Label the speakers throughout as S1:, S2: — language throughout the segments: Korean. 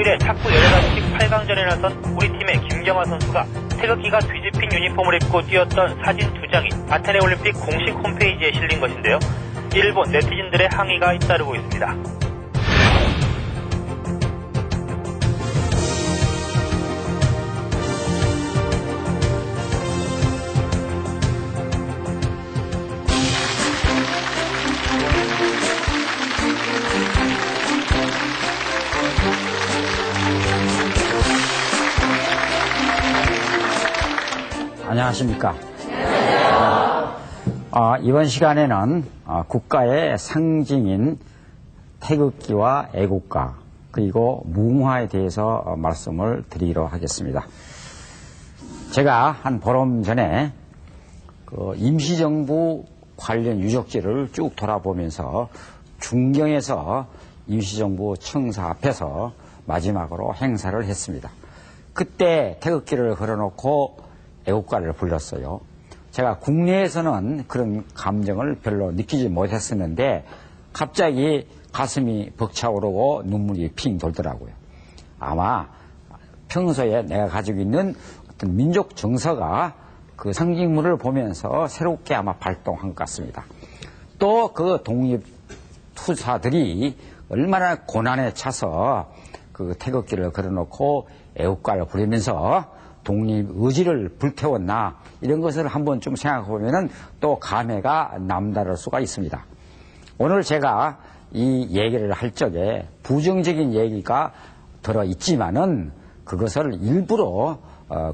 S1: 토요일에 탁구 여자단식 8강전에 나선 우리 팀의 김경아 선수가 태극기가 뒤집힌 유니폼을 입고 뛰었던 사진 2장이 아테네 올림픽 공식 홈페이지에 실린 것인데요. 일본 네티즌들의 항의가 잇따르고 있습니다.
S2: 안녕하십니까. 이번 시간에는 국가의 상징인 태극기와 애국가 그리고 무궁화에 대해서 말씀을 드리도록 하겠습니다. 제가 한 보름 전에 임시정부 관련 유적지를 쭉 돌아보면서 중경에서 임시정부 청사 앞에서 마지막으로 행사를 했습니다. 그때 태극기를 걸어놓고 애국가를 불렀어요. 제가 국내에서는 그런 감정을 별로 느끼지 못했었는데 갑자기 가슴이 벅차오르고 눈물이 핑 돌더라고요. 아마 평소에 내가 가지고 있는 어떤 민족 정서가 그 상징물을 보면서 새롭게 아마 발동한 것 같습니다. 또 그 독립투사들이 얼마나 고난에 차서 그 태극기를 걸어놓고 애국가를 부르면서 독립 의지를 불태웠나 이런 것을 한번 좀 생각해 보면은 또 감회가 남다를 수가 있습니다. 오늘 제가 이 얘기를 할 적에 부정적인 얘기가 들어 있지만은 그것을 일부러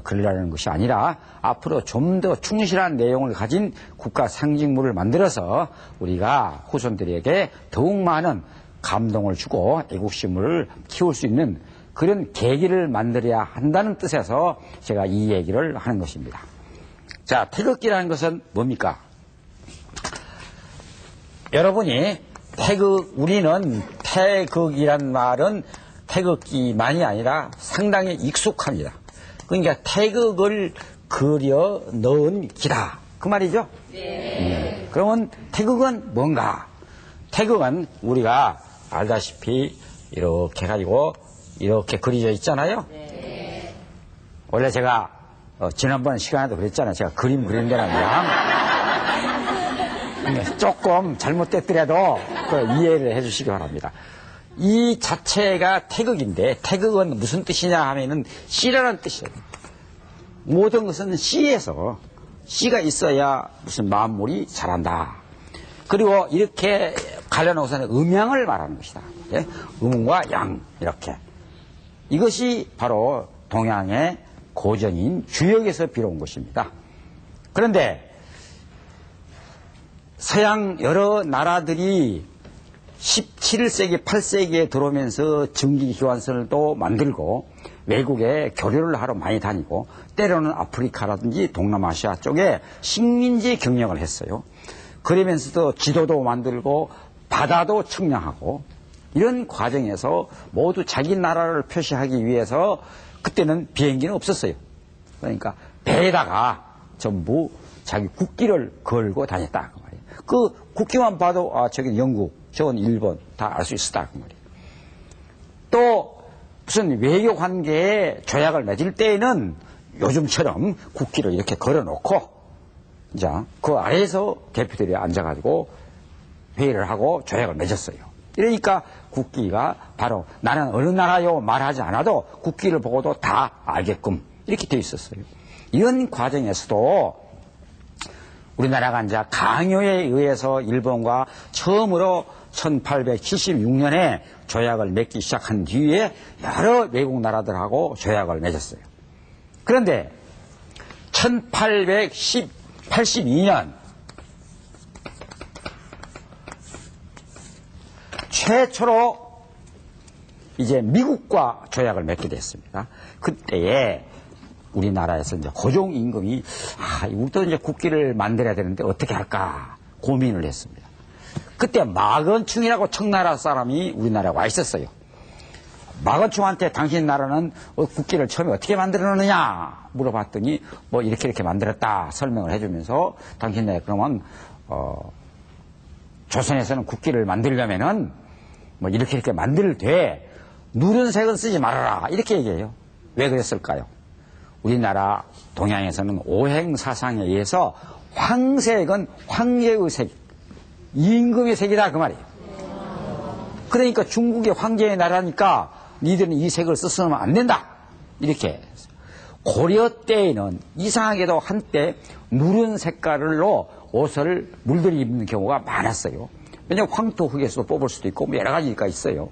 S2: 그러려는 것이 아니라 앞으로 좀 더 충실한 내용을 가진 국가 상징물을 만들어서 우리가 후손들에게 더욱 많은 감동을 주고 애국심을 키울 수 있는 그런 계기를 만들어야 한다는 뜻에서 제가 이 얘기를 하는 것입니다. 자, 태극기라는 것은 뭡니까? 여러분이 우리는 태극이란 말은 태극기만이 아니라 상당히 익숙합니다. 그러니까 태극을 그려 넣은 기다. 그 말이죠? 네. 그러면 태극은 뭔가? 태극은 우리가 알다시피 이렇게 해가지고 이렇게 그려져 있잖아요. 네. 원래 제가 지난번 시간에도 그랬잖아요. 제가 그림 그린다는 양. 조금 잘못됐더라도 이해를 해주시기 바랍니다. 이 자체가 태극인데 태극은 무슨 뜻이냐 하면은 씨라는 뜻이에요. 모든 것은 씨에서 씨가 있어야 무슨 만물이 자란다. 그리고 이렇게 가려놓고서는 음양을 말하는 것이다. 예? 음과 양 이렇게. 이것이 바로 동양의 고전인 주역에서 비롯한 것입니다. 그런데 서양 여러 나라들이 17세기, 8세기에 들어오면서 증기기관선을 또 만들고 외국에 교류를 하러 많이 다니고 때로는 아프리카라든지 동남아시아 쪽에 식민지 경영을 했어요. 그러면서도 지도도 만들고 바다도 측량하고 이런 과정에서 모두 자기 나라를 표시하기 위해서 그때는 비행기는 없었어요. 그러니까 배에다가 전부 자기 국기를 걸고 다녔다. 그 말이에요. 그 국기만 봐도 저기 영국, 저건 일본 다 알 수 있었다. 그 말이에요. 또 무슨 외교 관계에 조약을 맺을 때에는 요즘처럼 국기를 이렇게 걸어놓고 자, 그 아래에서 대표들이 앉아가지고 회의를 하고 조약을 맺었어요. 이러니까 국기가 바로 나는 어느 나라요 말하지 않아도 국기를 보고도 다 알게끔 이렇게 돼 있었어요. 이런 과정에서도 우리나라가 이제 강요에 의해서 일본과 처음으로 1876년에 조약을 맺기 시작한 뒤에 여러 외국 나라들하고 조약을 맺었어요. 그런데 1882년 최초로 이제 미국과 조약을 맺게 됐습니다. 그때에 우리나라에서 이제 고종 임금이 우리도 이제 국기를 만들어야 되는데 어떻게 할까 고민을 했습니다. 그때 마건충이라고 청나라 사람이 우리나라에 와 있었어요. 마건충한테 당신 나라는 국기를 처음에 어떻게 만들었느냐 물어봤더니 뭐 이렇게 만들었다 설명을 해주면서 당신네 그러면 조선에서는 국기를 만들려면은 뭐 이렇게 만들 돼 누른색은 쓰지 말아라. 이렇게 얘기해요. 왜 그랬을까요? 우리나라 동양에서는 오행사상에 의해서 황색은 황제의 색, 임금의 색이다 그 말이에요. 그러니까 중국의 황제의 나라니까 니들은 이 색을 쓰면 안 된다. 이렇게. 고려 때에는 이상하게도 한때 누른 색깔로 옷을 물들이 입는 경우가 많았어요. 왜냐하면 황토 흙에서도 뽑을 수도 있고 여러 가지가 있어요.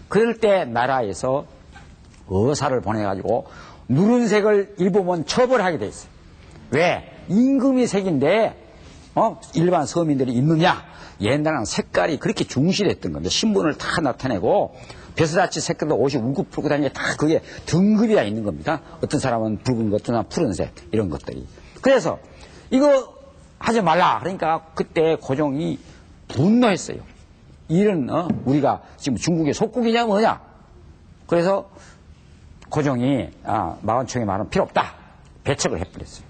S2: 그럴 때 나라에서 의사를 보내가지고 누른색을 입으면 처벌하게 돼 있어요. 왜? 임금의 색인데 일반 서민들이 입느냐? 옛날에는 색깔이 그렇게 중시됐던 건데 신분을 다 나타내고 벼슬아치 색깔도 옷이 울긋 풀고 다니게 다 그게 등급이 다 있는 겁니다. 어떤 사람은 붉은 것, 어떤 사람은 푸른색 이런 것들이. 그래서 이거 하지 말라. 그러니까 그때 고종이 분노했어요. 이런 우리가 지금 중국의 속국이냐 뭐냐. 그래서 고종이 마원총의 말은 필요 없다. 배척을 해버렸어요.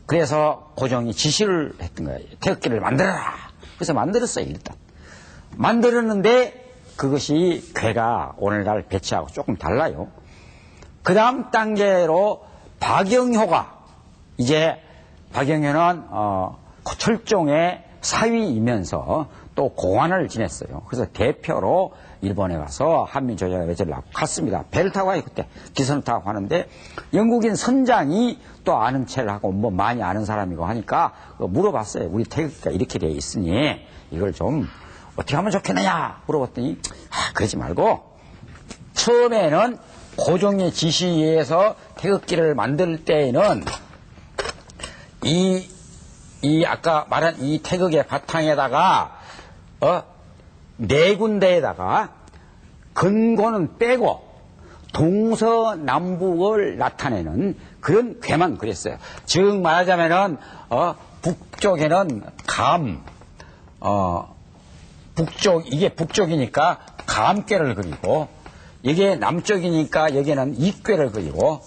S2: 그래서 고종이 지시를 했던 거예요. 태극기를 만들어라. 그래서 만들었어요. 일단 만들었는데 그것이 괴가 오늘날 배치하고 조금 달라요. 그 다음 단계로 박영효가 이제 박영효는 철종의 사위이면서 또 고관을 지냈어요. 그래서 대표로 일본에 가서 한민조약회의를 하고 갔습니다. 배를 타고 가요. 그때 기선을 타고 가는데 영국인 선장이 또 아는 체를 하고 뭐 많이 아는 사람이고 하니까 물어봤어요. 우리 태극기가 이렇게 돼 있으니 이걸 좀 어떻게 하면 좋겠느냐 물어봤더니 그러지 말고 처음에는 고종의 지시에 의해서 태극기를 만들 때에는 이 아까 말한 이 태극의 바탕에다가 네 군데에다가 근고는 빼고 동서남북을 나타내는 그런 괴만 그렸어요. 즉 말하자면은 북쪽에는 이게 북쪽이니까 감괴를 그리고 이게 남쪽이니까 여기는 이괴를 그리고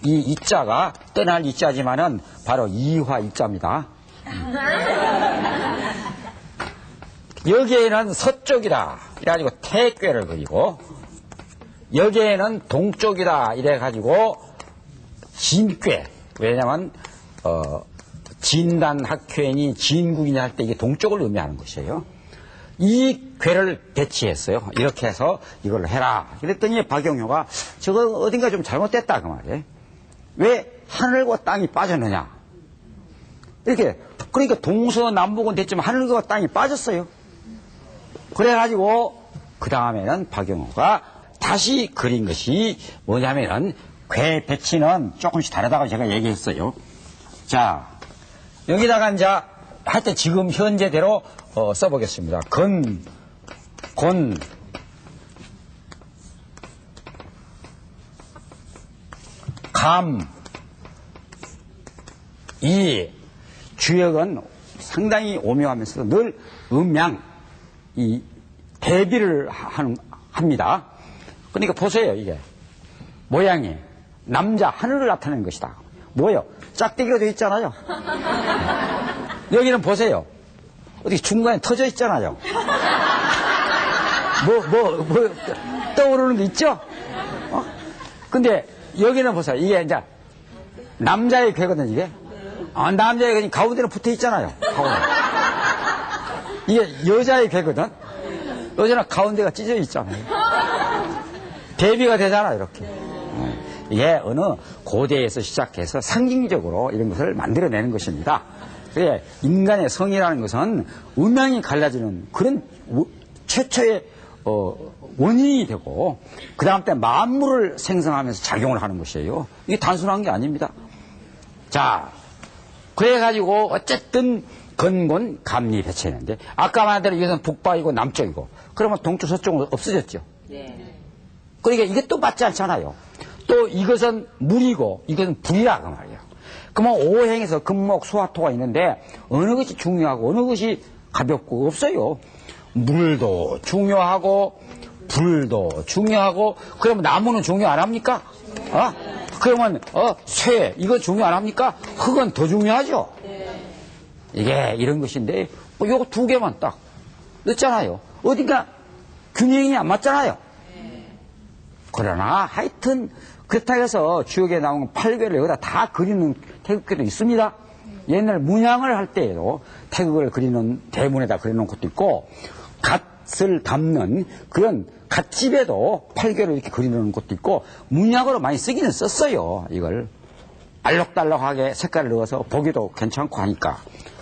S2: 이 이자가 떠날 이자지만은 바로 이화 이자입니다. 여기에는 서쪽이다 이래가지고 태괴를 그리고 여기에는 동쪽이다 이래가지고 진괴. 왜냐하면 진단학회니 진국이냐 할 때 이게 동쪽을 의미하는 것이에요. 이 괴를 배치했어요. 이렇게 해서 이걸 해라. 그랬더니 박영효가 저거 어딘가 좀 잘못됐다 그 말이에요. 왜 하늘과 땅이 빠졌느냐. 이렇게 그러니까 동서남북은 됐지만 하늘과 땅이 빠졌어요. 그래가지고 그 다음에는 박영효가 다시 그린 것이 뭐냐면은 괴 배치는 조금씩 다르다고 제가 얘기했어요. 자 여기다가 이제 하여튼 지금 현재대로 써보겠습니다. 이 주역은 상당히 오묘하면서도 늘 음양, 이 대비를 합니다. 그러니까 보세요, 이게. 모양이 남자, 하늘을 나타내는 것이다. 뭐예요? 짝대기가 되어 있잖아요. 여기는 보세요. 어디 중간에 터져 있잖아요. 떠오르는 게 있죠? 근데 여기는 보세요. 이게 이제 남자의 괴거든, 이게. 남자의 괴는 가운데는 붙어 있잖아요. 가운데. 이게 여자의 괴거든. 여자는 가운데가 찢어져 있잖아요. 대비가 되잖아요, 이렇게. 이게 어느 고대에서 시작해서 상징적으로 이런 것을 만들어내는 것입니다. 그래, 인간의 성이라는 것은 음양이 갈라지는 그런 최초의 원인이 되고 그 다음 때 만물을 생성하면서 작용을 하는 것이에요. 이게 단순한 게 아닙니다. 자, 그래가지고 어쨌든 근곤 감리 배치했는데 아까 말한 대로 이것은 북방이고 남쪽이고 그러면 동쪽 서쪽은 없어졌죠. 네. 그러니까 이게 또 맞지 않잖아요. 또 이것은 물이고 이것은 불이라 그 말이에요. 그러면 오행에서 금목 수화토가 있는데 어느 것이 중요하고 어느 것이 가볍고 없어요. 물도 중요하고 불도 중요하고 그러면 나무는 중요 안 합니까? 그러면 쇠 이거 중요 안 합니까? 흙은 더 중요하죠. 이게 이런 것인데 요거 두 개만 딱 넣잖아요. 어딘가 균형이 안 맞잖아요. 그러나 하여튼 그렇다고 해서 주역에 나오는 팔괘를 여기다 다 그리는 태극기도 있습니다. 옛날 문양을 할 때에도 태극을 그리는 대문에다 그리는 것도 있고 갓을 담는 그런 갓집에도 팔괘를 이렇게 그리는 것도 있고 문양으로 많이 쓰기는 썼어요. 이걸 알록달록하게 색깔을 넣어서 보기도 괜찮고 하니까.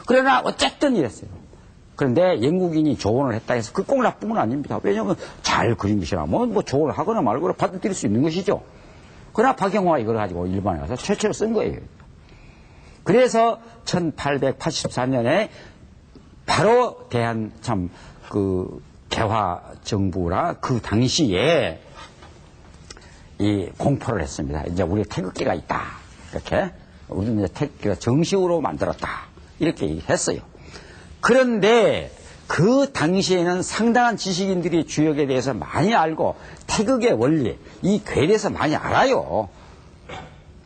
S2: 그러나 어쨌든 이랬어요. 그런데 영국인이 조언을 했다 해서 그 꼭 나쁜 건 아닙니다. 왜냐하면 잘 그린 것이라 뭐 조언을 하거나 말거나 받아들일 수 있는 것이죠. 그러나 박영화가 이걸 가지고 일본에 와서 최초로 쓴 거예요. 그래서 1884년에 바로 대한 참 그 개화 정부라 그 당시에 이 공포를 했습니다. 이제 우리 태극기가 있다. 이렇게 우리는 이제 태극기가 정식으로 만들었다. 이렇게 했어요. 그런데 그 당시에는 상당한 지식인들이 주역에 대해서 많이 알고 태극의 원리, 이 괴에 대해서 많이 알아요.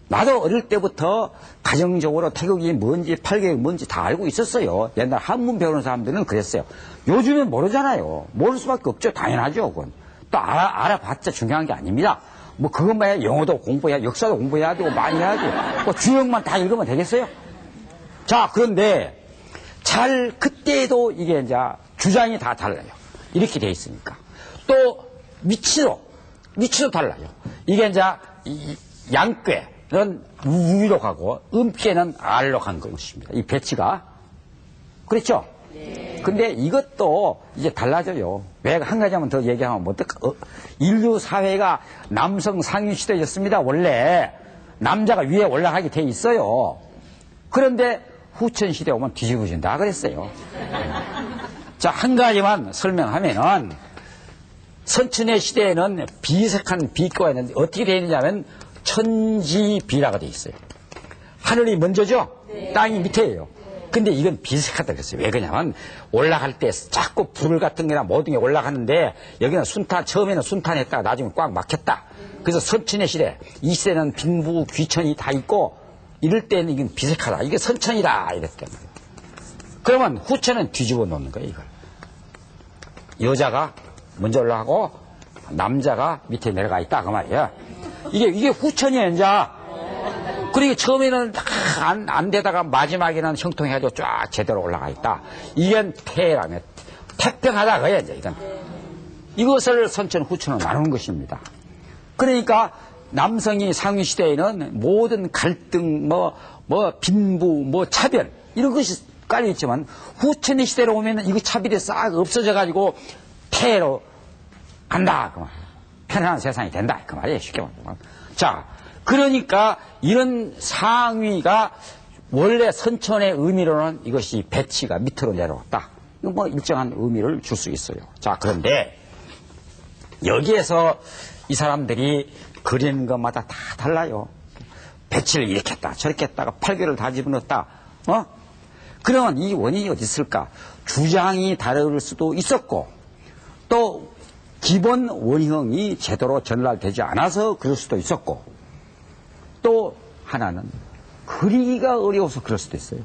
S2: 나도 어릴 때부터 가정적으로 태극이 뭔지 팔괘가 뭔지 다 알고 있었어요. 옛날 한문 배우는 사람들은 그랬어요. 요즘은 모르잖아요. 모를 수밖에 없죠. 당연하죠. 그건. 또 알아봤자 중요한 게 아닙니다. 뭐 그것만 해야 영어도 공부해야 역사도 공부해야 되고 많이 해야지. 뭐 주역만 다 읽으면 되겠어요? 자, 그런데 잘 그때도 이게 이제 주장이 다 달라요. 이렇게 돼 있으니까. 또 위치도 달라요. 이게 이제 양꾀는 위로 가고 음꾀는 아래로 간 것입니다. 이 배치가. 그렇죠? 네. 근데 이것도 이제 달라져요. 왜 한 가지만 더 얘기하면 뭐 인류 사회가 남성 상위 시대였습니다. 원래 남자가 위에 올라가게 돼 있어요. 그런데 후천 시대 오면 뒤집어진다 그랬어요. 자, 한 가지만 설명하면은 선천의 시대에는 비색한 비과가 있는데 어떻게 되어 있느냐면 천지비라가 되어 있어요. 하늘이 먼저죠? 네. 땅이 밑에예요. 근데 이건 비색하다 그랬어요. 왜 그러냐면 올라갈 때 자꾸 불 같은 게나 모든 게 올라가는데 여기는 처음에는 순탄했다가 나중에 꽉 막혔다. 그래서 선천의 시대, 이 시대는 빈부, 귀천이 다 있고 이럴 때는 이건 비색하다. 이게 선천이다. 이랬단 말이에요. 그러면 후천은 뒤집어 놓는 거예요, 이걸. 여자가 먼저 올라가고 남자가 밑에 내려가 있다. 그 말이에요. 이게 후천이에요, 이제. 그리고 처음에는 안 되다가 마지막에는 형통해가지고 쫙 제대로 올라가 있다. 이게 태라며. 태평하다. 그거야, 이제 이건. 이것을 선천, 후천으로 나누는 것입니다. 그러니까 남성이 상위 시대에는 모든 갈등, 빈부, 차별, 이런 것이 깔려있지만, 후천의 시대로 오면 이거 차별이 싹 없어져가지고, 태로 간다. 그 말이에요. 편안한 세상이 된다. 그 말이에요. 쉽게 말하면. 자, 그러니까 이런 상위가 원래 선천의 의미로는 이것이 배치가 밑으로 내려왔다. 이거 뭐 일정한 의미를 줄 수 있어요. 자, 그런데 여기에서 이 사람들이 그리는 것마다 다 달라요. 배치를 이렇게 했다, 저렇게 했다가 팔괘를 다 집어넣었다. 그러면 이 원인이 어디 있을까? 주장이 다를 수도 있었고, 또 기본 원형이 제대로 전달되지 않아서 그럴 수도 있었고, 또 하나는 그리기가 어려워서 그럴 수도 있어요.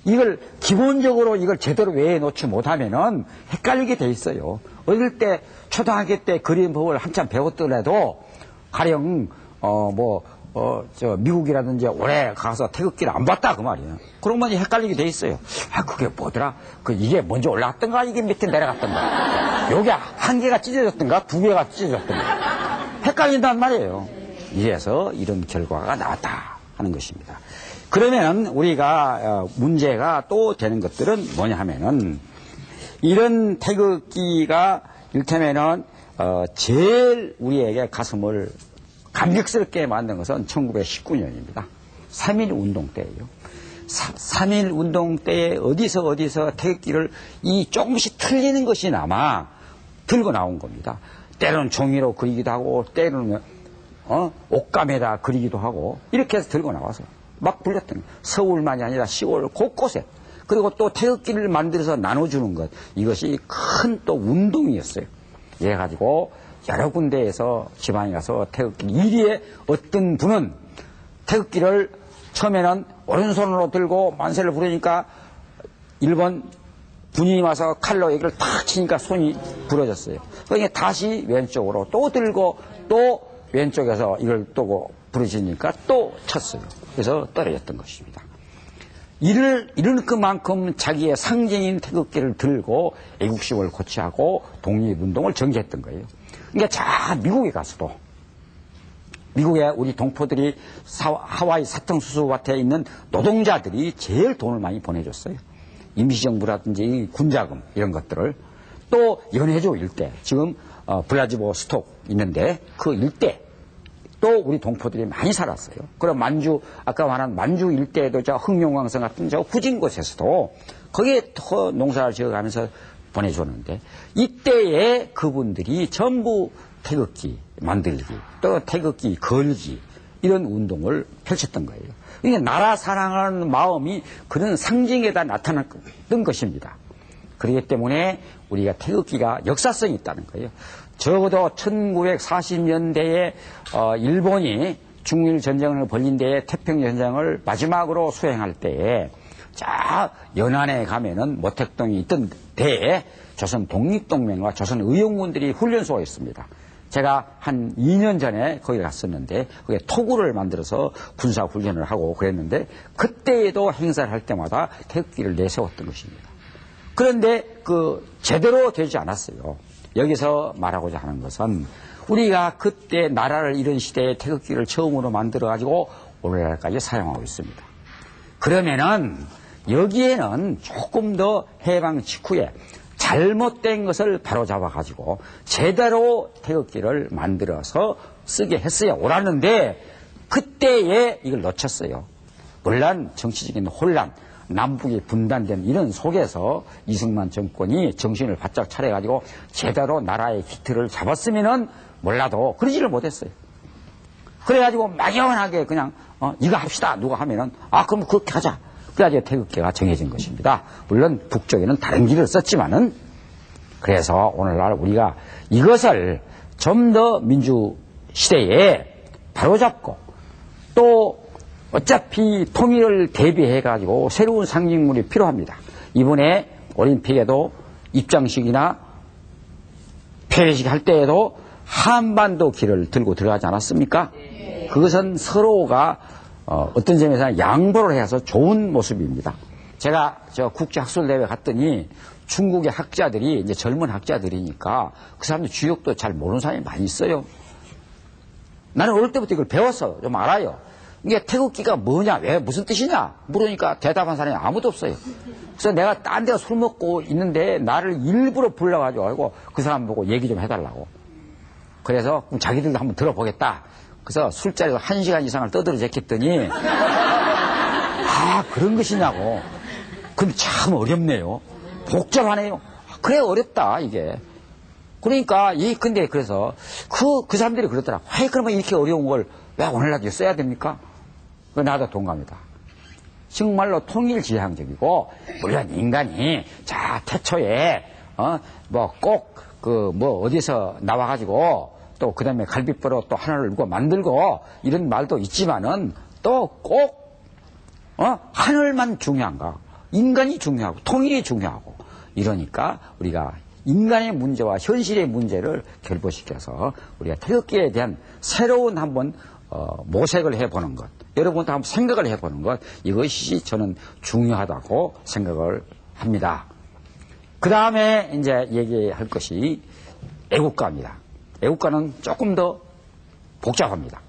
S2: 이걸 기본적으로 이걸 제대로 외에 놓지 못하면은 헷갈리게 돼 있어요. 어릴 때 초등학교 때 그림 법을 한참 배웠더라도 가령 미국이라든지 오래 가서 태극기를 안 봤다 그 말이에요. 그러면 헷갈리게 돼 있어요. 아, 그게 뭐더라? 이게 먼저 올라갔던가 이게 밑에 내려갔던가, 요게 한 개가 찢어졌던가 두 개가 찢어졌던가 헷갈린단 말이에요. 이래서 이런 결과가 나왔다 하는 것입니다. 그러면 우리가 문제가 또 되는 것들은 뭐냐 하면은, 이런 태극기가 이를테면은 제일 우리에게 가슴을 감격스럽게 만든 것은 1919년입니다. 3.1운동 때예요. 3.1운동 때에 어디서 태극기를 이 조금씩 틀리는 것이나마 들고 나온 겁니다. 때로는 종이로 그리기도 하고, 때로는 옷감에다 그리기도 하고, 이렇게 해서 들고 나와서 막 불렸던 거예요. 서울만이 아니라 시골 곳곳에. 그리고 또 태극기를 만들어서 나눠주는 것, 이것이 큰 또 운동이었어요. 이래가지고 여러 군데에서 지방에 가서 태극기, 이리에 어떤 분은 태극기를 처음에는 오른손으로 들고 만세를 부르니까 일본 분이 와서 칼로 여기를 탁 치니까 손이 부러졌어요. 그러니까 다시 왼쪽으로 또 들고 또 왼쪽에서 이걸 또 부러지니까 또 쳤어요. 그래서 떨어졌던 것입니다. 이런 그만큼 자기의 상징인 태극기를 들고 애국심을 고취하고 독립운동을 전개했던 거예요. 그러니까 자 미국에 가서도 미국에 우리 동포들이 하와이 사탕수수밭에 있는 노동자들이 제일 돈을 많이 보내줬어요. 임시정부라든지 군자금 이런 것들을. 또 연해조 일대, 지금 블라디보스톡 있는데 그 일대 또 우리 동포들이 많이 살았어요. 그럼 만주, 아까 말한 만주 일대에도 저 흑룡강성 같은 저 후진 곳에서도 거기에 농사를 지어가면서 보내줬는데 이때에 그분들이 전부 태극기 만들기 또 태극기 걸기 이런 운동을 펼쳤던 거예요. 이게 나라 사랑하는 마음이 그런 상징에다 나타났던 것입니다. 그렇기 때문에 우리가 태극기가 역사성이 있다는 거예요. 적어도 1940년대에 일본이 중일 전쟁을 벌린 데에 태평전쟁을 마지막으로 수행할 때에 자 연안에 가면은 모택동이 있던 데에 조선 독립동맹과 조선 의용군들이 훈련소가 있습니다. 제가 한 2년 전에 거기 갔었는데 거기에 토구를 만들어서 군사훈련을 하고 그랬는데 그때에도 행사를 할 때마다 태극기를 내세웠던 것입니다. 그런데 제대로 되지 않았어요. 여기서 말하고자 하는 것은 우리가 그때 나라를 이런 시대에 태극기를 처음으로 만들어 가지고 오늘날까지 사용하고 있습니다. 그러면은 여기에는 조금 더 해방 직후에 잘못된 것을 바로잡아 가지고 제대로 태극기를 만들어서 쓰게 했어야 옳았는데 그때에 이걸 놓쳤어요. 물론 정치적인 혼란, 남북이 분단된 이런 속에서 이승만 정권이 정신을 바짝 차려가지고 제대로 나라의 기틀을 잡았으면은 몰라도 그러지를 못했어요. 그래가지고 막연하게 그냥 이거 합시다 누가 하면은 그럼 그렇게 하자. 그래가지고 태극기가 정해진 것입니다. 물론 북쪽에는 다른 길을 썼지만은 그래서 오늘날 우리가 이것을 좀 더 민주 시대에 바로잡고 또 어차피 통일을 대비해가지고 새로운 상징물이 필요합니다. 이번에 올림픽에도 입장식이나 폐회식 할 때에도 한반도 길을 들고 들어가지 않았습니까? 그것은 서로가 어떤 점에서는 양보를 해서 좋은 모습입니다. 제가 저 국제학술대회 갔더니 중국의 학자들이 이제 젊은 학자들이니까 그 사람들 주역도 잘 모르는 사람이 많이 있어요. 나는 어릴 때부터 이걸 배웠어. 좀 알아요. 이게 태극기가 뭐냐, 왜, 무슨 뜻이냐 물으니까 대답한 사람이 아무도 없어요. 그래서 내가 딴 데가 술 먹고 있는데 나를 일부러 불러가지고 그 사람 보고 얘기 좀 해달라고. 그래서 그럼 자기들도 한번 들어보겠다. 그래서 술자리에서 1시간 이상을 떠들어 제꼈더니 그런 것이냐고. 그럼 참 어렵네요. 복잡하네요. 그래 어렵다 이게. 그러니까 근데 그래서 그 사람들이 그러더라. 왜 그러면 이렇게 어려운 걸 왜 오늘날도 써야 됩니까? 나도 동감이다. 정말로 통일지향적이고 물론 인간이 태초에 어디서 나와가지고 또 그다음에 갈비뼈로 또 하나를 누가 만들고 이런 말도 있지만은 또 꼭 하늘만 중요한가? 인간이 중요하고 통일이 중요하고 이러니까 우리가 인간의 문제와 현실의 문제를 결부시켜서 우리가 태극기에 대한 새로운 한번 모색을 해보는 것, 여러분도 한번 생각을 해보는 것, 이것이 저는 중요하다고 생각을 합니다. 그 다음에 이제 얘기할 것이 애국가입니다. 애국가는 조금 더 복잡합니다.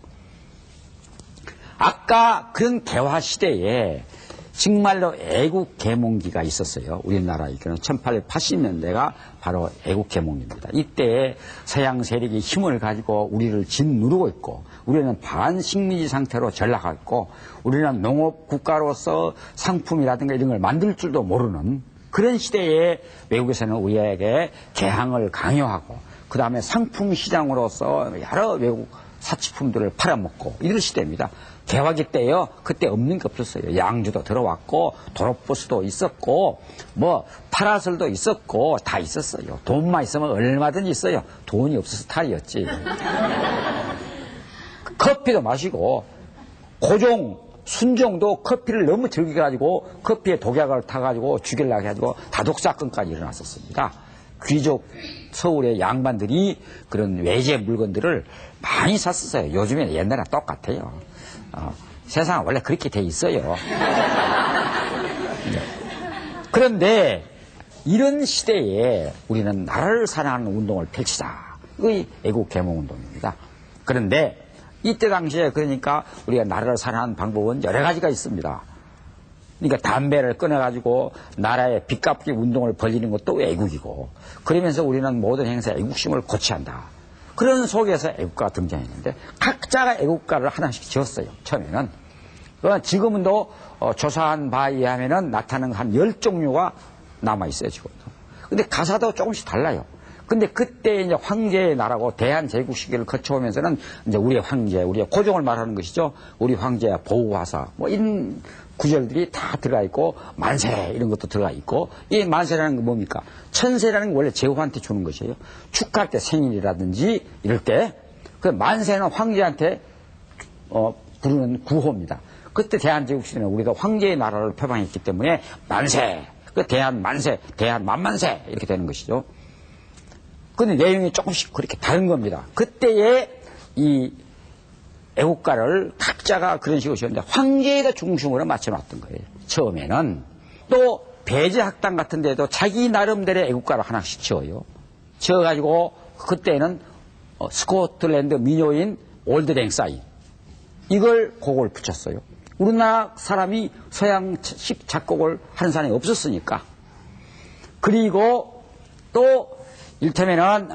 S2: 아까 그런 개화 시대에 정말로 애국 계몽기가 있었어요. 우리나라에게는 1880년대가 바로 애국 계몽입니다. 이때 서양 세력이 힘을 가지고 우리를 짓누르고 있고 우리는 반식민지 상태로 전락하고 있고 우리는 농업 국가로서 상품이라든가 이런 걸 만들 줄도 모르는 그런 시대에 외국에서는 우리에게 개항을 강요하고 그 다음에 상품 시장으로서 여러 외국 사치품들을 팔아먹고 이런 시대입니다. 개화기 때요. 그때 없는 게 없었어요. 양주도 들어왔고 도로버스도 있었고 파라솔도 있었고 다 있었어요. 돈만 있으면 얼마든지 있어요. 돈이 없어서 탈이었지. 커피도 마시고 고종 순종도 커피를 너무 즐겨가지고 커피에 독약을 타가지고 죽이려고 해가지고 다독사건까지 일어났었습니다. 귀족 서울의 양반들이 그런 외제 물건들을 많이 샀었어요. 요즘에 옛날에 똑같아요. 세상은 원래 그렇게 돼 있어요. 그런데 이런 시대에 우리는 나라를 사랑하는 운동을 펼치자. 그게 애국 개몽 운동입니다. 그런데 이때 당시에 그러니까 우리가 나라를 사랑하는 방법은 여러 가지가 있습니다. 그러니까 담배를 끊어가지고 나라의 빚갚기 운동을 벌이는 것도 애국이고, 그러면서 우리는 모든 행사에 애국심을 고취한다. 그런 속에서 애국가가 등장했는데 각자가 애국가를 하나씩 지었어요. 처음에는. 그러나 지금도 조사한 바에 의하면 나타나는 한 10종류가 남아있어요, 지금도. 근데 가사도 조금씩 달라요. 근데 그때 이제 황제의 나라고 대한제국 시기를 거쳐오면서는 이제 우리의 황제, 우리의 고종을 말하는 것이죠. 우리 황제야 보호하사. 뭐 이런 구절들이 다 들어가 있고, 만세 이런 것도 들어가 있고, 이 만세라는 건 뭡니까? 천세라는 건 원래 제후한테 주는 것이에요. 축하할 때 생일이라든지 이럴 때, 그 만세는 황제한테 부르는 구호입니다. 그때 대한제국 시대는 우리가 황제의 나라를 표방했기 때문에 만세, 그 대한 만세, 대한 만만세 이렇게 되는 것이죠. 근데 내용이 조금씩 그렇게 다른 겁니다. 그때의 이 애국가를 각자가 그런 식으로 지었는데 황제가 중심으로 맞춰놨던 거예요. 처음에는. 또 배제학당 같은 데도 자기 나름대로의 애국가를 하나씩 지어요. 지어가지고 그때는 스코틀랜드 민요인 올드랭사이 이걸 곡을 붙였어요. 우리나라 사람이 서양식 작곡을 하는 사람이 없었으니까. 그리고 또 일테면은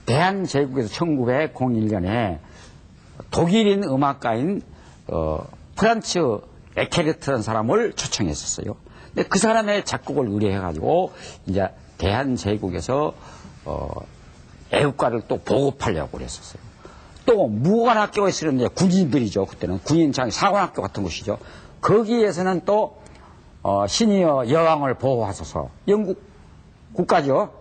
S2: 대한제국에서 1901년에 독일인 음악가인 프란츠 에케르트라는 사람을 초청했었어요. 근데 그 사람의 작곡을 의뢰해가지고 이제 대한제국에서 애국가를 또 보급하려고 그랬었어요. 또 무관학교가 있었는데 군인들이죠. 그때는 군인장 사관학교 같은 곳이죠. 거기에서는 또 시니어 여왕을 보호하소서 영국 국가죠.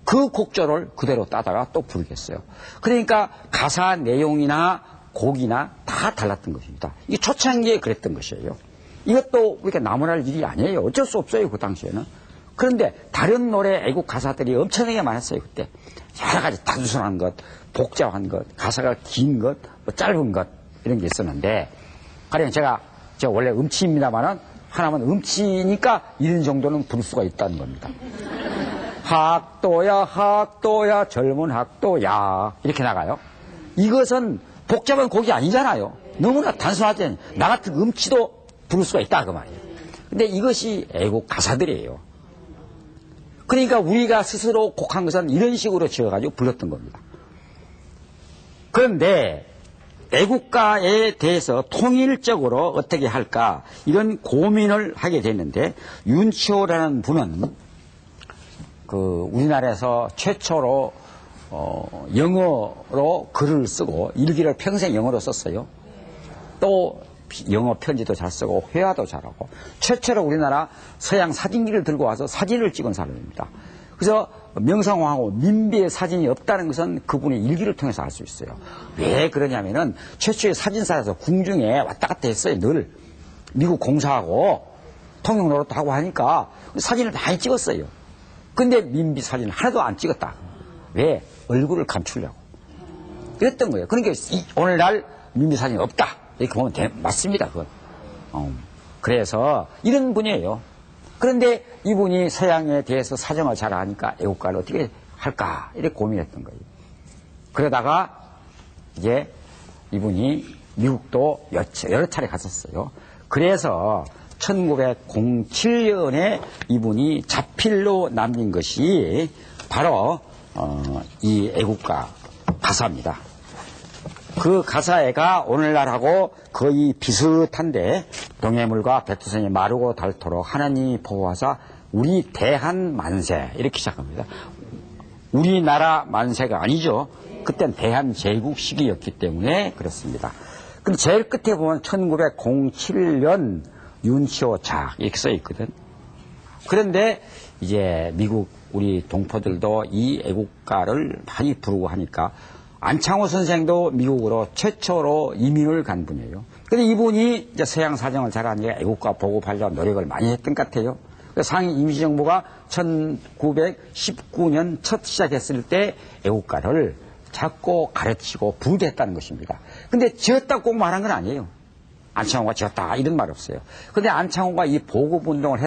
S2: 그 곡조를 그대로 따다가 또 부르겠어요. 그러니까 가사 내용이나 곡이나 다 달랐던 것입니다. 이게 초창기에 그랬던 것이에요. 이것도 우리가 나무랄 일이 아니에요. 어쩔 수 없어요. 그 당시에는. 그런데 다른 노래 애국 가사들이 엄청나게 많았어요. 그때 여러 가지 단순한 것, 복잡한 것, 가사가 긴 것, 뭐 짧은 것 이런 게 있었는데, 가령 제가 원래 음치입니다만은 하나만 음치니까 이런 정도는 부를 수가 있다는 겁니다. 학도야 학도야 젊은 학도야 이렇게 나가요. 이것은 복잡한 곡이 아니잖아요. 너무나 단순하지. 나 같은 음치도 부를 수가 있다 그 말이에요. 근데 이것이 애국 가사들이에요. 그러니까 우리가 스스로 곡한 것은 이런 식으로 지어가지고 불렀던 겁니다. 그런데 애국가에 대해서 통일적으로 어떻게 할까 이런 고민을 하게 됐는데, 윤치호라는 분은 우리나라에서 최초로 영어로 글을 쓰고 일기를 평생 영어로 썼어요. 또 영어 편지도 잘 쓰고 회화도 잘하고, 최초로 우리나라 서양 사진기를 들고 와서 사진을 찍은 사람입니다. 그래서 명성황후 민비의 사진이 없다는 것은 그분의 일기를 통해서 알 수 있어요. 왜 그러냐면은 최초의 사진사에서 궁중에 왔다 갔다 했어요. 늘 미국 공사하고 통역 노릇도 하고 하니까 사진을 많이 찍었어요. 근데 민비 사진을 하나도 안 찍었다. 왜? 얼굴을 감추려고. 그랬던 거예요. 그러니까 오늘날 민비 사진이 없다. 이렇게 보면 맞습니다. 그건. 그래서 이런 분이에요. 그런데 이분이 서양에 대해서 사정을 잘 아니까 애국가를 어떻게 할까 이렇게 고민했던 거예요. 그러다가 이제 이분이 미국도 여러 차례 갔었어요. 그래서 1907년에 이분이 자필로 남긴 것이 바로 이 애국가 가사입니다. 그 가사가 오늘날하고 거의 비슷한데, 동해물과 백두산이 마르고 닳도록 하나님이 보호하사 우리 대한 만세 이렇게 시작합니다. 우리나라 만세가 아니죠. 그땐 대한제국 시기였기 때문에 그렇습니다. 근데 제일 끝에 보면 1907년 윤치호 작 이렇게 써 있거든. 그런데 이제 미국 우리 동포들도 이 애국가를 많이 부르고 하니까 안창호 선생도 미국으로 최초로 이민을 간 분이에요. 근데 이분이 이제 서양 사정을 잘 아니까 애국가 보급하려고 노력을 많이 했던 것 같아요. 상위 임시정부가 1919년 첫 시작했을 때 애국가를 잡고 가르치고 부대했다는 것입니다. 근데 지었다고 꼭 말한 건 아니에요. 안창호가 지었다 이런 말 없어요. 근데 안창호가 이 보급운동을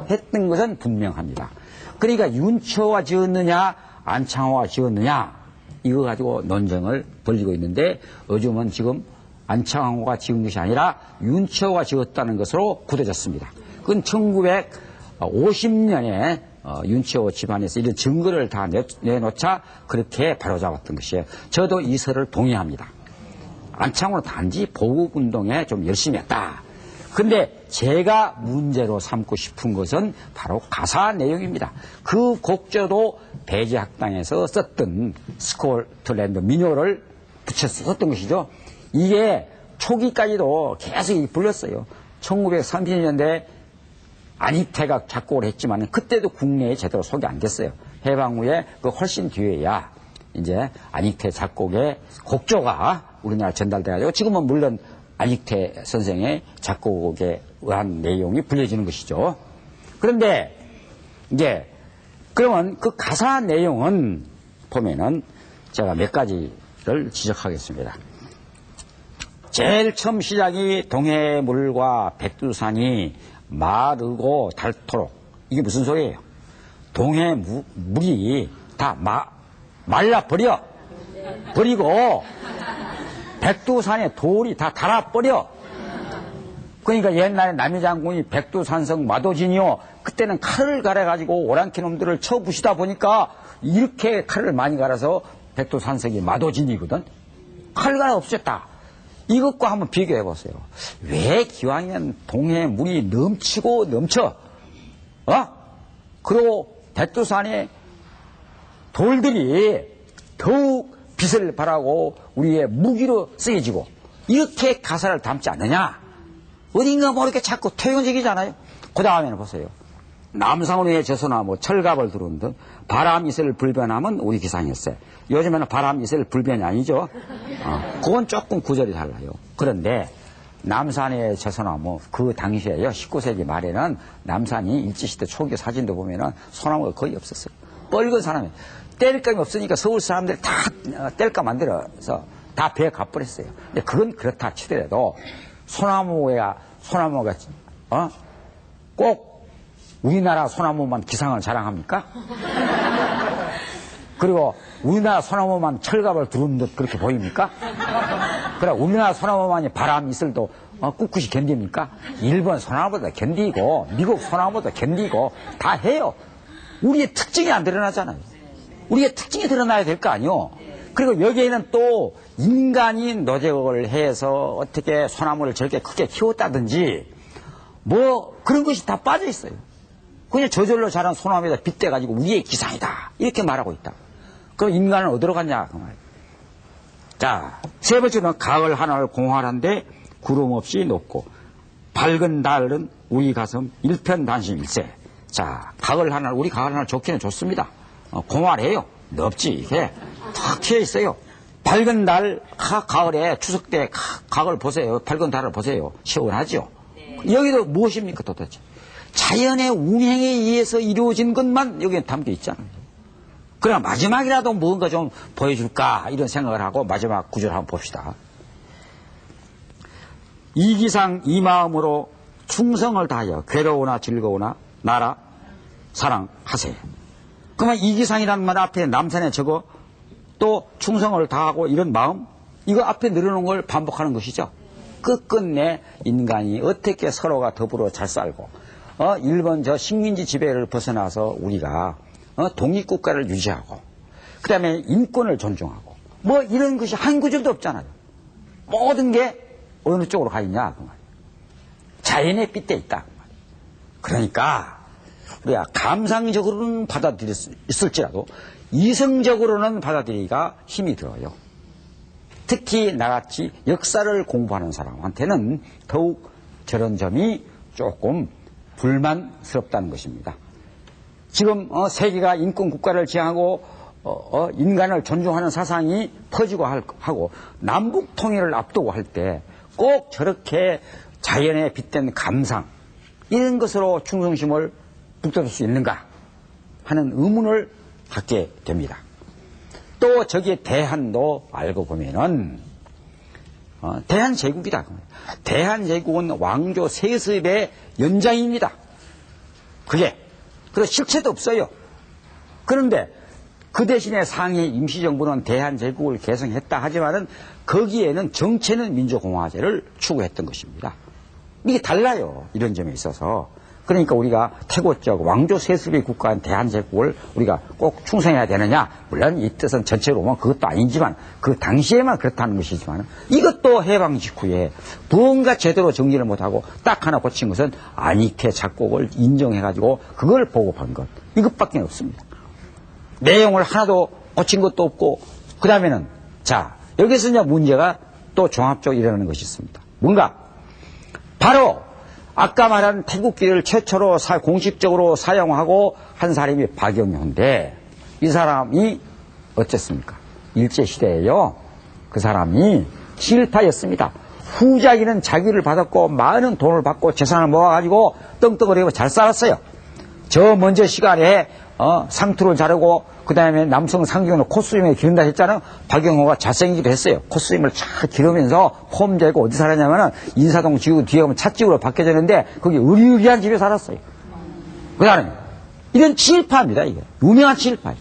S2: 했던 것은 분명합니다. 그러니까 윤처가 지었느냐 안창호가 지었느냐 이거 가지고 논쟁을 벌이고 있는데 요즘은 지금 안창호가 지은 것이 아니라 윤처가 지었다는 것으로 굳어졌습니다. 그건 1950년에 윤치호 집안에서 이런 증거를 다 내놓자 그렇게 바로잡았던 것이에요. 저도 이 설을 동의합니다. 안창호는 단지 보급운동에 좀 열심히 했다. 근데 제가 문제로 삼고 싶은 것은 바로 가사 내용입니다. 그 곡조도 배제학당에서 썼던 스코틀랜드 민요를 붙여서 썼던 것이죠. 이게 초기까지도 계속 불렀어요. 1930년대 안익태가 작곡을 했지만 그때도 국내에 제대로 소개 안 됐어요. 해방 후에 그 훨씬 뒤에야 이제 안익태 작곡의 곡조가 우리나라 전달돼가지고 지금은 물론 안익태 선생의 작곡에 의한 내용이 불려지는 것이죠. 그런데 이제 그러면 그 가사 내용은 보면은 제가 몇 가지를 지적하겠습니다. 제일 처음 시작이 동해물과 백두산이 마르고 닳도록 이게 무슨 소리예요? 동해물이 다 말라버려 버리고 백두산의 돌이 다 닳아버려. 그러니까 옛날에 남해장군이 백두산성 마도진이요 그때는 칼을 갈아가지고 오랑캐 놈들을 쳐부시다 보니까 이렇게 칼을 많이 갈아서 백두산성이 마도진이거든. 칼 갈아 없앴다. 이것과 한번 비교해 보세요. 왜 기왕이면 동해 물이 넘치고 넘쳐? 그리고 백두산의 돌들이 더욱 빛을 발하고 우리의 무기로 쓰여지고 이렇게 가사를 담지 않느냐? 어딘가 모르게 자꾸 퇴행적이잖아요. 그 다음에는 보세요. 남상우리의 저소나무 철갑을 두른 듯 바람 이슬 불변하면 우리 기상이었어요. 요즘에는 바람 이슬 불변이 아니죠. 그건 조금 구절이 달라요. 그런데 남산의 저소나무 그 당시에요. 19세기 말에는 남산이 일제시대 초기 사진도 보면은 소나무가 거의 없었어요. 뻘건 사람이 뗄감이 없으니까 서울 사람들이 다 뗄감 만들어서 다 배에 가버렸어요. 근데 그건 그렇다 치더라도 소나무가 꼭 우리나라 소나무만 기상을 자랑합니까? 그리고 우리나라 소나무만 철갑을 두른 듯 그렇게 보입니까? 그래 우리나라 소나무만이 바람 이슬도 꿋꿋이 견딥니까? 일본 소나무보다 견디고 미국 소나무보다 견디고 다 해요. 우리의 특징이 안 드러나잖아요. 우리의 특징이 드러나야 될 거 아니요. 그리고 여기에는 또 인간이 노력을 해서 어떻게 소나무를 저렇게 크게 키웠다든지 뭐 그런 것이 다 빠져 있어요. 그냥 저절로 자란 소나무에다 빗대가지고 우리의 기상이다 이렇게 말하고 있다. 그럼 인간은 어디로 갔냐 그 말이에요. 자, 세 번째는 가을 하늘 공활한데 구름 없이 높고 밝은 달은 우리 가슴 일편단심일세. 자, 가을 하늘 우리 가을 하늘 좋기는 좋습니다. 공활해요. 넓지 이게 탁 튀어 있어요. 밝은 달 가을에 추석 때 가을 보세요. 밝은 달을 보세요. 시원하죠. 여기도 무엇입니까 도대체? 자연의 운행에 의해서 이루어진 것만 여기에 담겨 있잖아요. 그럼 마지막이라도 뭔가 좀 보여줄까 이런 생각을 하고 마지막 구절 한번 봅시다. 이기상 이 마음으로 충성을 다하여 괴로우나 즐거우나 나라 사랑하세요. 그러면 이기상이라는 말 앞에 남산에 적어 또 충성을 다하고 이런 마음 이거 앞에 늘어놓은 걸 반복하는 것이죠. 끝끝내 인간이 어떻게 서로가 더불어 잘 살고 일본 저 식민지 지배를 벗어나서 우리가 독립국가를 유지하고 그 다음에 인권을 존중하고 뭐 이런 것이 한 구절도 없잖아요. 모든 게 어느 쪽으로 가 있냐 그 말이에요. 자연에 빗대 있다 그 말이에요. 그러니까 우리가 감상적으로는 받아들일 수 있을지라도 이성적으로는 받아들이기가 힘이 들어요. 특히 나같이 역사를 공부하는 사람한테는 더욱 저런 점이 조금 불만스럽다는 것입니다. 지금 세계가 인권국가를 지향하고 인간을 존중하는 사상이 퍼지고 하고 남북 통일을 앞두고 할 때 꼭 저렇게 자연에 빗댄 감상 이런 것으로 충성심을 북돋을 수 있는가 하는 의문을 갖게 됩니다. 또 저기에 대한도 알고 보면은 대한제국이다. 대한제국은 왕조 세습의 연장입니다. 그래서 실체도 없어요. 그런데 그 대신에 상해 임시정부는 대한제국을 개성했다 하지만은 거기에는 정체는 민주공화제를 추구했던 것입니다. 이게 달라요. 이런 점에 있어서. 그러니까 우리가 태고적 왕조 세습의 국가인 대한제국을 우리가 꼭 충성해야 되느냐? 물론 이 뜻은 전체로 보면 그것도 아니지만 그 당시에만 그렇다는 것이지만 이것도 해방 직후에 무언가 제대로 정리를 못하고 딱 하나 고친 것은 안익회 작곡을 인정해가지고 그걸 보고한 것. 이것밖에 없습니다. 내용을 하나도 고친 것도 없고 그 다음에는 자 여기서 이제 문제가 또 종합적으로 일어나는 것이 있습니다. 뭔가 바로 아까 말한 태극기를 최초로 공식적으로 사용하고 한 사람이 박영효인데 이 사람이 어쨌습니까? 일제시대에요. 그 사람이 실파였습니다. 후자기는 자기를 받았고 많은 돈을 받고 재산을 모아가지고 떵떵거리고 잘 살았어요. 저 먼저 시간에 상투를 자르고 그 다음에 남성 상경으로 콧수염에 기른다 했잖아요. 박영호가 잘생기기도 했어요. 콧수염을 쫙 기르면서 폼 재고 어디 살았냐면은 인사동 지구 뒤에 가면 찻집으로 바뀌어졌는데 거기 의리의리한 집에 살았어요. 그 다음에 이런 친일파입니다. 이게 유명한 친일파예요.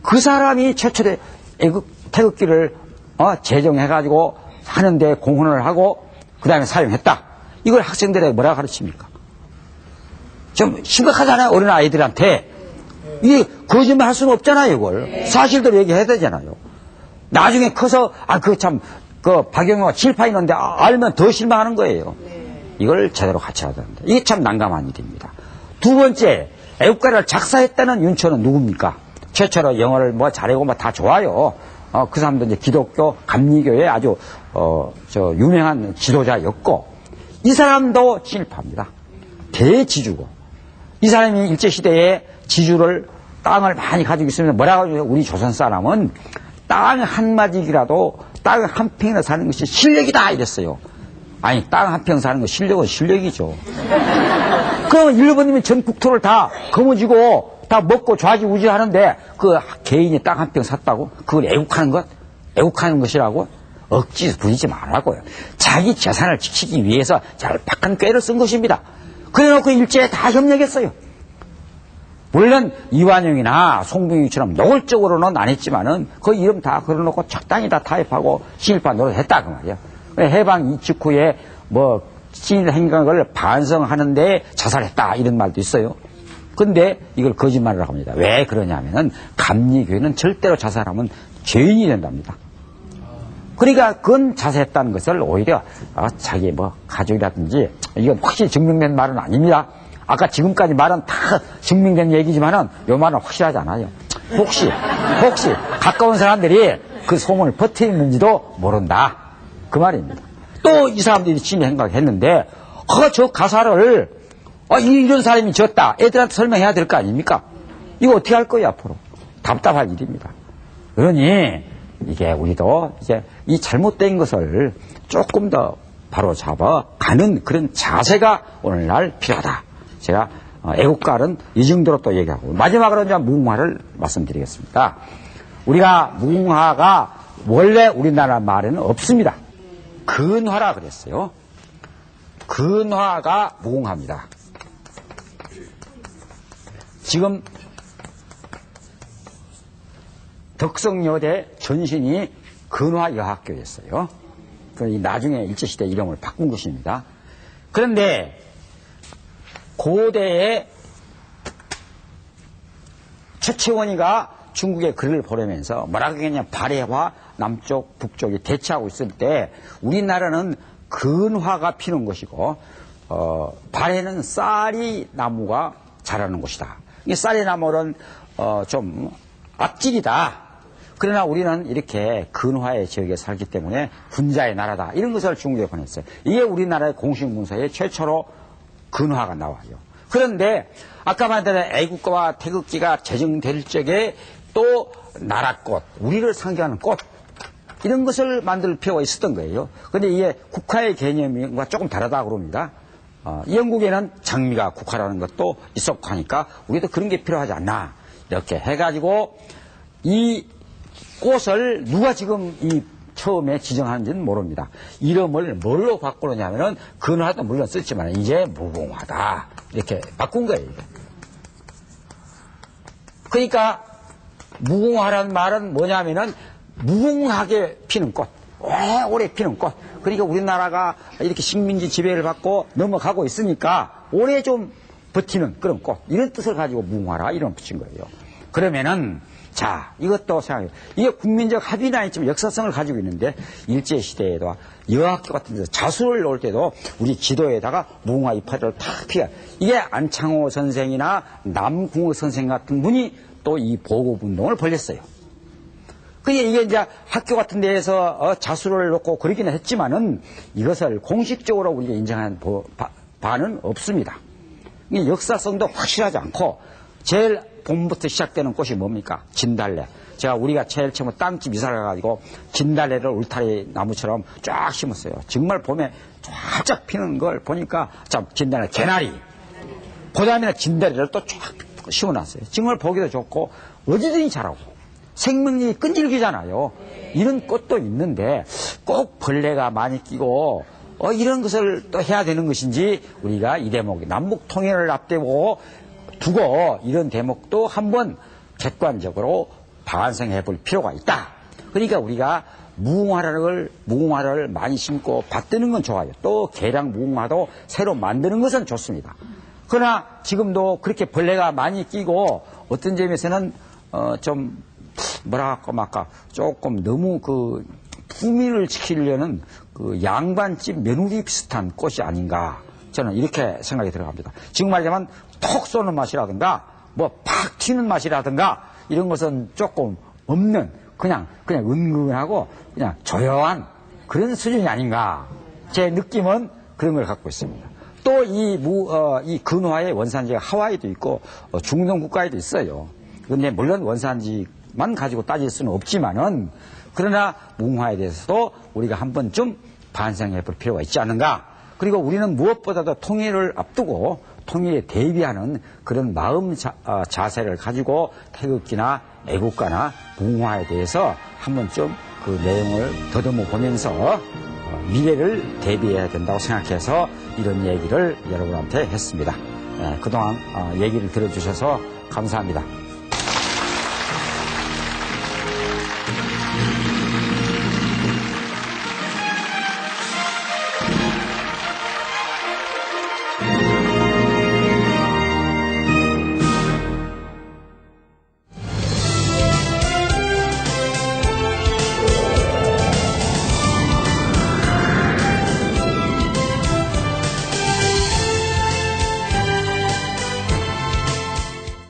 S2: 그 사람이 최초에 태극기를 제정해가지고 하는데 공헌을 하고 그 다음에 사용했다. 이걸 학생들에게 뭐라 가르칩니까? 좀 심각하잖아요. 어린 아이들한테. 이게 거짓말 할 수는 없잖아요. 이걸 사실대로 얘기해야 되잖아요. 나중에 커서 박영호가 친일파인데 알면 더 실망하는 거예요. 이걸 제대로 같이 된다. 이게 참 난감한 일입니다. 두 번째, 애국가를 작사했다는 윤초는 누굽니까? 최초로 영어를 잘하고 다 좋아요. 그 사람도 이제 기독교 감리교의 아주 유명한 지도자였고 이 사람도 친일파입니다. 대지주고 이 사람이 일제시대에 지주를 땅을 많이 가지고 있으면 뭐라고 하죠? 우리 조선 사람은 땅 한마디라도 땅 한 평이나 사는 것이 실력이다 이랬어요. 아니 땅 한 평 사는 거 실력은 실력이죠. 그럼 일본이면 전 국토를 다 거머쥐고 다 먹고 좌지우지 하는데 그 개인이 땅 한 평 샀다고? 그걸 애국하는 것? 애국하는 것이라고? 억지 부리지 말라고요. 자기 재산을 지키기 위해서 얄팍한 꾀를 쓴 것입니다. 그래놓고 일제에 다 협력했어요. 물론 이완용이나 송병익처럼 노골적으로는 안 했지만은 그 이름 다 걸어놓고 적당히 다 타협하고 친일파 노릇했다 그 말이야. 해방 직후에 친일 행각을 반성하는데 자살했다 이런 말도 있어요. 근데 이걸 거짓말을 합니다. 왜 그러냐면은 감리교회는 절대로 자살하면 죄인이 된답니다. 그러니까 그건 자살했다는 것을 오히려 자기 가족이라든지 이건 확실히 증명된 말은 아닙니다. 아까 지금까지 말은 다 증명된 얘기지만은 요 말은 확실하지 않아요. 혹시 가까운 사람들이 그 소문을 퍼뜨리는지도 모른다. 그 말입니다. 또 이 사람들이 진위 행각했는데 저 가사를 이런 사람이 졌다. 애들한테 설명해야 될 거 아닙니까? 이거 어떻게 할 거예요 앞으로? 답답할 일입니다. 그러니 이게 우리도 이제 이 잘못된 것을 조금 더 바로 잡아가는 그런 자세가 오늘날 필요하다. 제가 애국가는 이 정도로 또 얘기하고 마지막으로 이제 무궁화를 말씀드리겠습니다. 우리가 무궁화가 원래 우리나라 말에는 없습니다. 근화라 그랬어요. 근화가 무궁화입니다. 지금 덕성여대 전신이 근화여학교였어요. 나중에 일제시대 이름을 바꾼 것입니다. 그런데 고대에 최채원이가 중국에 글을 보내면서 뭐라고 했냐 발해와 남쪽 북쪽이 대치하고 있을 때 우리나라는 근화가 피는 것이고 발해는 쌀이 나무가 자라는 곳이다. 이 쌀이 나무는 좀 앞질이다. 그러나 우리는 이렇게 근화의 지역에 살기 때문에 군자의 나라다. 이런 것을 중국에 보냈어요. 이게 우리나라의 공식 문서에 최초로 근화가 나와요. 그런데 아까 말한 애국가와 태극기가 제정될 적에 또 나라꽃, 우리를 상징하는 꽃, 이런 것을 만들 필요가 있었던 거예요. 근데 이게 국화의 개념과 조금 다르다고 그럽니다. 영국에는 장미가 국화라는 것도 있었고 하니까 우리도 그런 게 필요하지 않나. 이렇게 해가지고 이 꽃을 누가 지금 이 처음에 지정하는지는 모릅니다. 이름을 뭘로 바꾸느냐면은 근화도 물론 썼지만 이제 무궁화다. 이렇게 바꾼 거예요. 그러니까 무궁화라는 말은 뭐냐면은 무궁하게 피는 꽃, 오래 피는 꽃. 그러니까 우리나라가 이렇게 식민지 지배를 받고 넘어가고 있으니까 오래 좀 버티는 그런 꽃, 이런 뜻을 가지고 무궁화라 이름 붙인 거예요. 그러면은 자, 이것도 생각해요. 이게 국민적 합의나 있지만 역사성을 가지고 있는데 일제시대에도 여학교 같은 데서 자수를 놓을 때도 우리 지도에다가 무궁화 이파리를 탁 피워. 이게 안창호 선생이나 남궁호 선생 같은 분이 또 이 보급운동을 벌였어요. 그게 이게 이제 학교 같은 데에서 자수를 놓고 그러기는 했지만은 이것을 공식적으로 우리가 인정한 바는 없습니다. 이 역사성도 확실하지 않고 제일 봄부터 시작되는 꽃이 뭡니까? 진달래. 제가 우리가 제일 처음 땅집 이사를 가가지고 진달래를 울타리 나무처럼 쫙 심었어요. 정말 봄에 쫙쫙 피는 걸 보니까 참 진달래 개나리. 그 다음에는 진달래를 또 쫙 심어놨어요. 정말 보기도 좋고 어디든지 자라고 생명력이 끈질기잖아요. 이런 꽃도 있는데 꼭 벌레가 많이 끼고 이런 것을 또 해야 되는 것인지 우리가 이 대목 남북 통일을 앞두고 이런 대목도 한번 객관적으로 반성해 볼 필요가 있다. 그러니까 우리가 무궁화를 많이 심고 받드는 건 좋아요. 또 계량 무궁화도 새로 만드는 것은 좋습니다. 그러나 지금도 그렇게 벌레가 많이 끼고 어떤 점에서는 좀 뭐랄까 말까 조금 너무 그 품위를 지키려는 그 양반집 며느리 비슷한 꽃이 아닌가, 저는 이렇게 생각이 들어갑니다. 지금 말하자면 톡 쏘는 맛이라든가 뭐 팍 튀는 맛이라든가 이런 것은 조금 없는 그냥 은근하고 그냥 조용한 그런 수준이 아닌가, 제 느낌은 그런 걸 갖고 있습니다. 또 이 근화의 원산지가 하와이도 있고 중동 국가에도 있어요. 근데 물론 원산지만 가지고 따질 수는 없지만은 그러나 무궁화에 대해서도 우리가 한 번쯤 반성해 볼 필요가 있지 않는가. 그리고 우리는 무엇보다도 통일을 앞두고 통일에 대비하는 그런 마음 자세를 가지고 태극기나 애국가나 무궁화에 대해서 한 번쯤 그 내용을 더듬어 보면서 미래를 대비해야 된다고 생각해서 이런 얘기를 여러분한테 했습니다. 그동안 얘기를 들어주셔서 감사합니다.